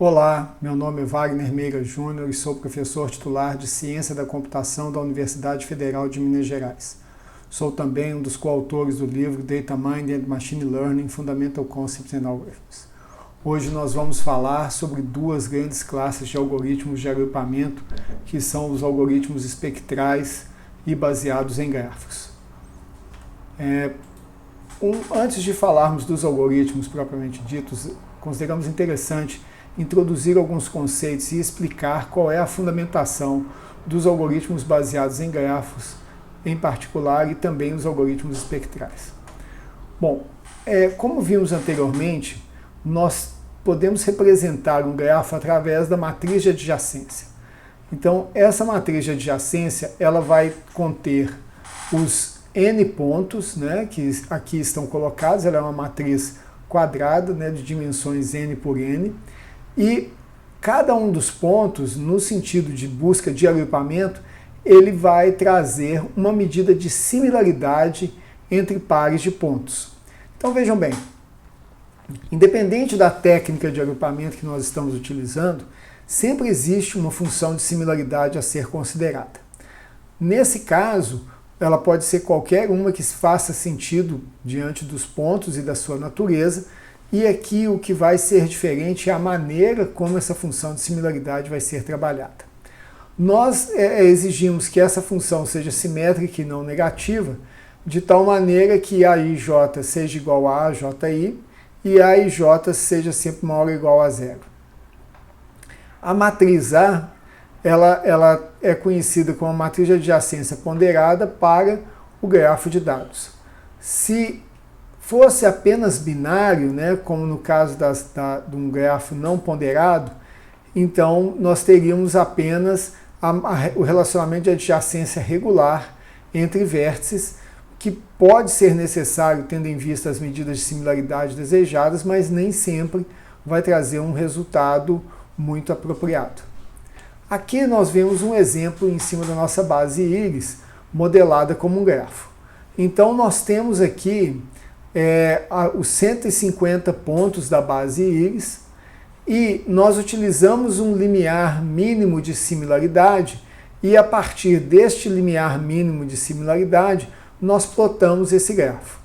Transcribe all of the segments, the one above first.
Olá, meu nome é Wagner Meira Júnior e sou professor titular de Ciência da Computação da Universidade Federal de Minas Gerais. Sou também um dos coautores do livro Data Mining and Machine Learning Fundamental Concepts and Algorithms. Hoje nós vamos falar sobre duas grandes classes de algoritmos de agrupamento, que são os algoritmos espectrais e baseados em grafos. Antes de falarmos dos algoritmos propriamente ditos, consideramos interessante introduzir alguns conceitos e explicar qual é a fundamentação dos algoritmos baseados em grafos, em particular, e também os algoritmos espectrais. Bom, como vimos anteriormente, nós podemos representar um grafo através da matriz de adjacência. Então, essa matriz de adjacência ela vai conter os n pontos, né, que aqui estão colocados. Ela é uma matriz quadrada, né, de dimensões n por n, e cada um dos pontos, no sentido de busca de agrupamento, ele vai trazer uma medida de similaridade entre pares de pontos. Então vejam bem, independente da técnica de agrupamento que nós estamos utilizando, sempre existe uma função de similaridade a ser considerada. Nesse caso, ela pode ser qualquer uma que faça sentido diante dos pontos e da sua natureza, e aqui o que vai ser diferente é a maneira como essa função de similaridade vai ser trabalhada. Nós exigimos que essa função seja simétrica e não negativa, de tal maneira que a ij seja igual a AJI e a ij seja sempre maior ou igual a zero. A matriz A ela é conhecida como a matriz de adjacência ponderada para o grafo de dados. Se fosse apenas binário, né, como no caso de um grafo não ponderado, então nós teríamos apenas o relacionamento de adjacência regular entre vértices, que pode ser necessário tendo em vista as medidas de similaridade desejadas, mas nem sempre vai trazer um resultado muito apropriado. Aqui nós vemos um exemplo em cima da nossa base íris, modelada como um grafo. Então nós temos aqui os 150 pontos da base íris, e nós utilizamos um limiar mínimo de similaridade, e a partir deste limiar mínimo de similaridade, nós plotamos esse grafo.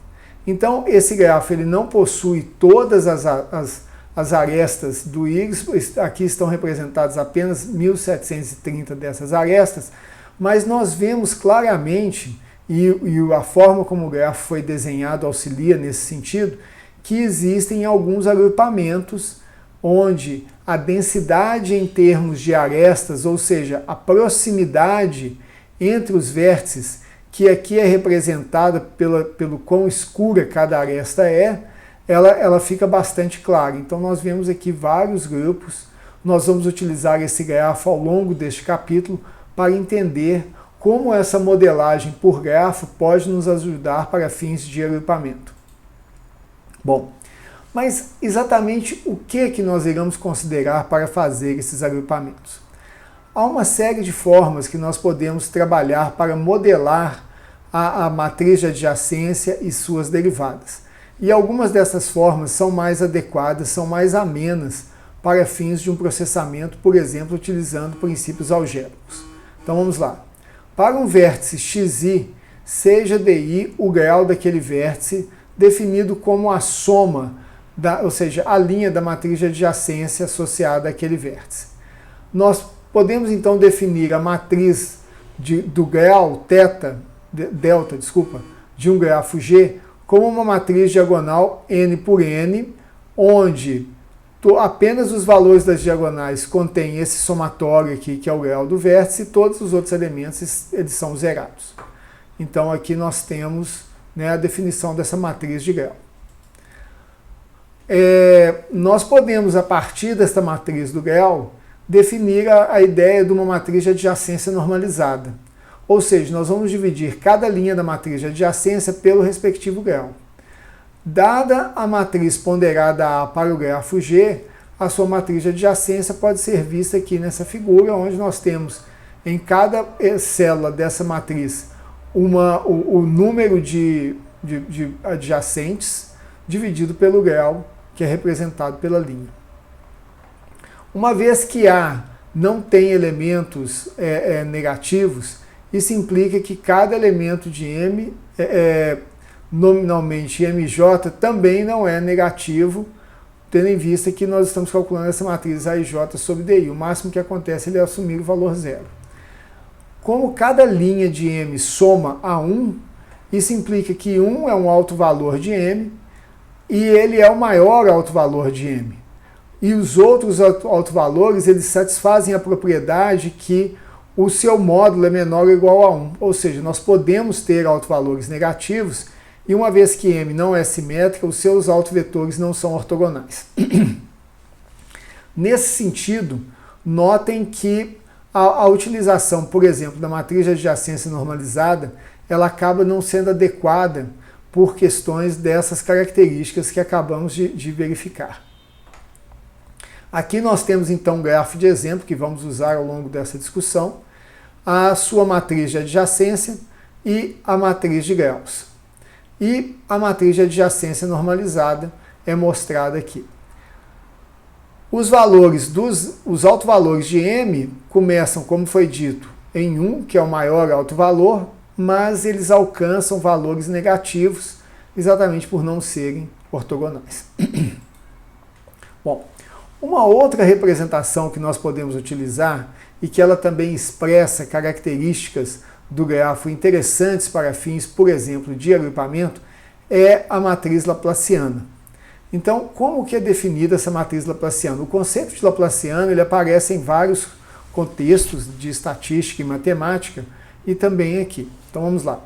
Então, esse grafo ele não possui todas as arestas do íris, aqui estão representadas apenas 1730 dessas arestas, mas nós vemos claramente, e a forma como o grafo foi desenhado auxilia nesse sentido, que existem alguns agrupamentos onde a densidade em termos de arestas, ou seja, a proximidade entre os vértices, que aqui é representada pelo quão escura cada aresta ela fica bastante clara. Então nós vemos aqui vários grupos. Nós vamos utilizar esse grafo ao longo deste capítulo para entender como essa modelagem por grafo pode nos ajudar para fins de agrupamento. Bom, mas exatamente o que nós iremos considerar para fazer esses agrupamentos? Há uma série de formas que nós podemos trabalhar para modelar a matriz de adjacência e suas derivadas. E algumas dessas formas são mais adequadas, são mais amenas para fins de um processamento, por exemplo, utilizando princípios algébricos. Então vamos lá. Para um vértice xi, seja di o grau daquele vértice definido como a soma, ou seja, a linha da matriz de adjacência associada àquele vértice. Nós podemos então definir a matriz do grau delta, de um grafo G como uma matriz diagonal n por n, onde apenas os valores das diagonais contêm esse somatório aqui, que é o grau do vértice, e todos os outros elementos eles são zerados. Então aqui nós temos, né, a definição dessa matriz de grau. Nós podemos, a partir desta matriz do grau, definir a ideia de uma matriz de adjacência normalizada. Ou seja, nós vamos dividir cada linha da matriz de adjacência pelo respectivo grau. Dada a matriz ponderada A para o grafo G, a sua matriz de adjacência pode ser vista aqui nessa figura, onde nós temos em cada célula dessa matriz o número de adjacentes dividido pelo grau, que é representado pela linha. Uma vez que A não tem elementos negativos, isso implica que cada elemento de M, nominalmente MJ, também não é negativo, tendo em vista que nós estamos calculando essa matriz AIJ sobre DI. O máximo que acontece é ele assumir o valor zero. Como cada linha de M soma a 1, isso implica que 1 é um alto valor de M e ele é o maior alto valor de M. E os outros autovalores, eles satisfazem a propriedade que o seu módulo é menor ou igual a 1. Ou seja, nós podemos ter autovalores negativos e uma vez que M não é simétrica, os seus autovetores não são ortogonais. Nesse sentido, notem que a utilização, por exemplo, da matriz de adjacência normalizada, ela acaba não sendo adequada por questões dessas características que acabamos de verificar. Aqui nós temos então um grafo de exemplo que vamos usar ao longo dessa discussão, a sua matriz de adjacência e a matriz de graus. E a matriz de adjacência normalizada é mostrada aqui. Os autovalores de M começam, como foi dito, em 1, que é o maior autovalor, mas eles alcançam valores negativos exatamente por não serem ortogonais. Bom, uma outra representação que nós podemos utilizar e que ela também expressa características do grafo interessantes para fins, por exemplo, de agrupamento, é a matriz laplaciana. Então, como que é definida essa matriz laplaciana? O conceito de laplaciano ele aparece em vários contextos de estatística e matemática e também aqui. Então vamos lá.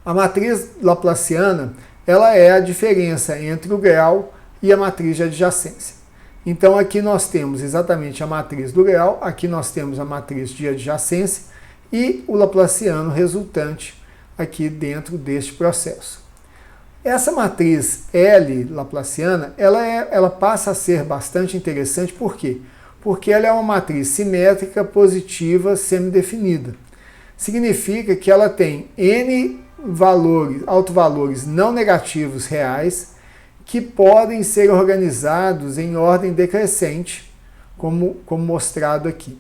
A matriz laplaciana ela é a diferença entre o grau e a matriz de adjacência. Então aqui nós temos exatamente a matriz do grau, aqui nós temos a matriz de adjacência e o laplaciano resultante aqui dentro deste processo. Essa matriz L laplaciana, ela passa a ser bastante interessante, por quê? Porque ela é uma matriz simétrica positiva semidefinida. Significa que ela tem N autovalores não negativos reais que podem ser organizados em ordem decrescente, como mostrado aqui.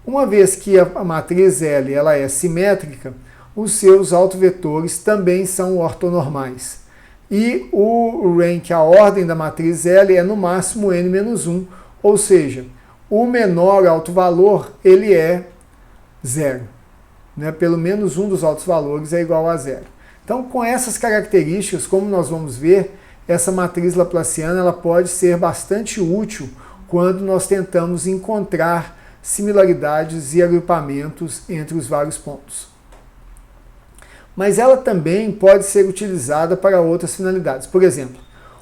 Uma vez que a matriz L ela é simétrica, os seus autovetores também são ortonormais. E o rank, a ordem da matriz L é no máximo n-1, ou seja, o menor autovalor ele é zero. Né? Pelo menos um dos altos valores é igual a zero. Então, com essas características, como nós vamos ver, essa matriz laplaciana ela pode ser bastante útil quando nós tentamos encontrar similaridades e agrupamentos entre os vários pontos. Mas ela também pode ser utilizada para outras finalidades. Por exemplo,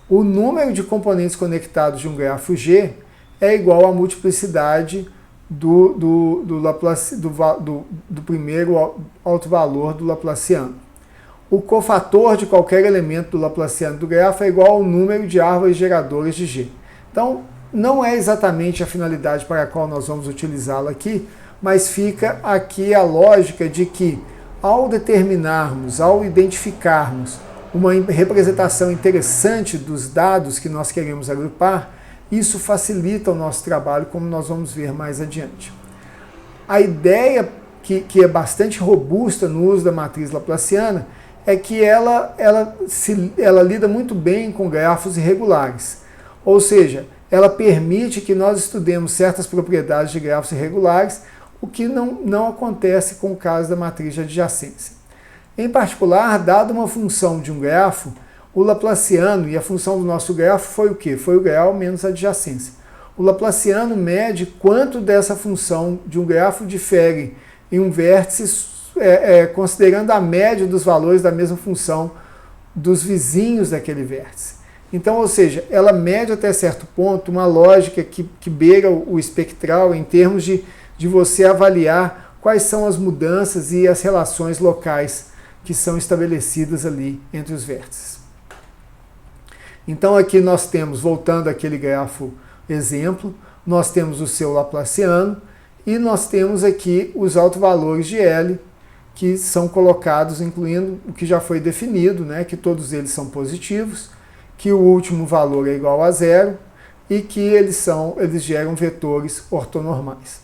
o número de componentes conectados de um grafo G é igual à multiplicidade do primeiro autovalor do laplaciano. O cofator de qualquer elemento do laplaciano do grafo é igual ao número de árvores geradoras de G. Então, não é exatamente a finalidade para a qual nós vamos utilizá-la aqui, mas fica aqui a lógica de que ao identificarmos uma representação interessante dos dados que nós queremos agrupar, isso facilita o nosso trabalho, como nós vamos ver mais adiante. A ideia que é bastante robusta no uso da matriz laplaciana é que ela lida muito bem com grafos irregulares. Ou seja, ela permite que nós estudemos certas propriedades de grafos irregulares, o que não acontece com o caso da matriz de adjacência. Em particular, dada uma função de um grafo, o laplaciano e a função do nosso grafo foi o quê? Foi o grau menos a adjacência. O laplaciano mede quanto dessa função de um grafo difere em um vértice, considerando a média dos valores da mesma função dos vizinhos daquele vértice. Então, ou seja, ela mede até certo ponto uma lógica que beira o espectral em termos de você avaliar quais são as mudanças e as relações locais que são estabelecidas ali entre os vértices. Então aqui nós temos, voltando àquele grafo exemplo, nós temos o seu laplaciano e nós temos aqui os autovalores de L que são colocados, incluindo o que já foi definido, né, que todos eles são positivos, que o último valor é igual a zero, e que eles geram vetores ortonormais.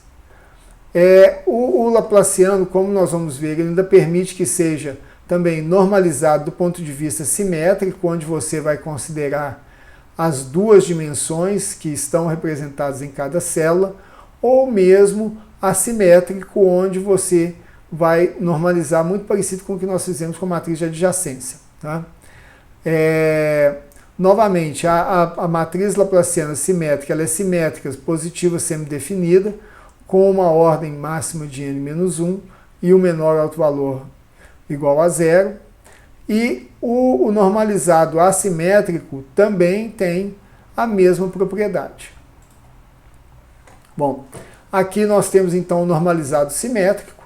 O laplaciano, como nós vamos ver, ele ainda permite que seja também normalizado do ponto de vista simétrico, onde você vai considerar as duas dimensões que estão representadas em cada célula, ou mesmo assimétrico, onde você vai normalizar muito parecido com o que nós fizemos com a matriz de adjacência. Tá? Novamente, a matriz laplaciana simétrica, ela é simétrica, positiva semidefinida, com uma ordem máxima de n-1 e o menor alto valor igual a zero. E o normalizado assimétrico também tem a mesma propriedade. Bom, aqui nós temos então o normalizado simétrico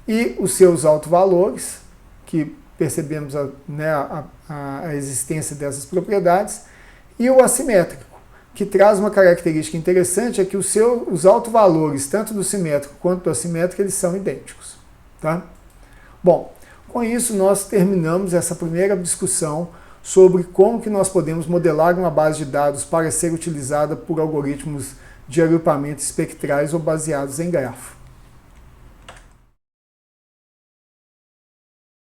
e os seus autovalores, que percebemos a existência dessas propriedades, e o assimétrico, que traz uma característica interessante, é que os autovalores, tanto do simétrico quanto do assimétrico, eles são idênticos. Tá? Bom, com isso nós terminamos essa primeira discussão sobre como que nós podemos modelar uma base de dados para ser utilizada por algoritmos de agrupamento espectrais ou baseados em grafo.